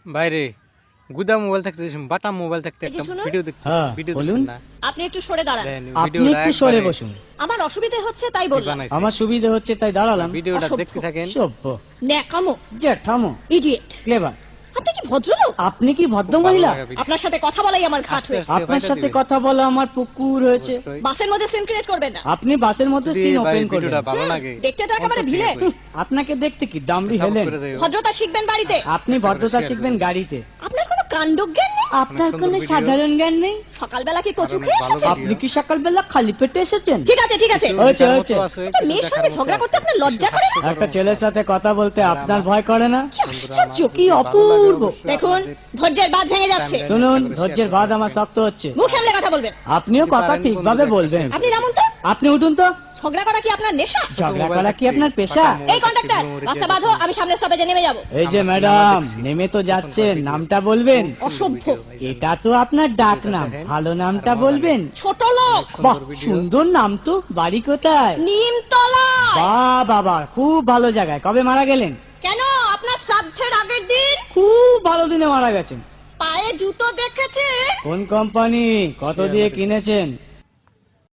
বাইরে গুদা মোবাইল থাকতে বাটা মোবাইল থাকতে একটা ভিডিও দেখতে ভিডিও দেখুন না। আপনি একটু সরে দাঁড়ান। আপনি একটু সরে বসুন। আমার অসুবিধা হচ্ছে তাই বললাম। আমার সুবিধা হচ্ছে তাই দাঁড়ালাম। ভিডিওটা দেখতে থাকেন। সভ্য, ন্যাকামো, জ্যাঠামো, ইডিয়েট। ক্লেভার। আপনি কি ভদ্রলোক? আপনি কি ভদ্র মহিলা? আপনার সাথে কথা বলাই আমার ঘাট হয়েছে। আপনার সাথে কথা বলা আমার পুকুর হয়েছে। বাসের মধ্যে সিন ক্রিয়েট করবেন না। আপনি বাসের মধ্যে সিন ওপেন করবেন। ভালো লাগে দেখতে তো একেবারে ভিলে। আপনাকে দেখতে কি ডামরি হেলেন? ভদ্রতা শিখবেন বাড়িতে। আপনি ভদ্রতা শিখবেন গাড়িতে। আপনার কোনো কাণ্ডজ্ঞান নেই? আপনার কোনো সাধারণ জ্ঞান নেই? সকালবেলা কি কচু খেয়ে এসেছেন? আপনি কি সকালবেলা খালি পেটে এসেছেন? ঠিক আছে ঠিক আছে। হয়েছে হয়েছে। একটা মেয়ের সঙ্গে ঝগড়া করতে আপনার লজ্জা করে না? একটা ছেলের সাথে কথা বলতে আপনার ভয় করে না? কি আশ্চর্য, কি অপূর্ব। দেখুন ধৈর্যের বাঁধ ভেঙে যাচ্ছে। শুনুন, ধৈর্যের বাঁধ আমার শক্ত হচ্ছে। মুখ সামলে কথা বলবেন। আপনিও কথা ঠিকভাবে বলবেন। আপনি নামুন তো। আপনি উঠুন তো। ঝগড়া করা কি আপনার নেশা? ঝগড়া করা কি আপনার পেশা? এই কন্ডাক্টর, রাস্তা বাঁধো, আমি সামনে স্টপেজে নেমে যাব। এই যে ম্যাডাম, নেমে তো যাচ্ছেন, নামটা বলবেন। অসভ্য। এটা তো আপনার ডাক নাম, ভালো নামটা বলবেন। ছোট লোক। বাহ, সুন্দর নাম তো। বাড়ি কোথায়? নিমতলা। বাহ বাবা, খুব ভালো জায়গায়। কবে মারা গেলেন? কেন, আপনার শ্রাদ্ধের আগের দিন। খুব ভালো দিনে মারা গেছেন। পায়ে জুতো দেখেছে? কোন কোম্পানি? কত দিয়ে কিনেছেন?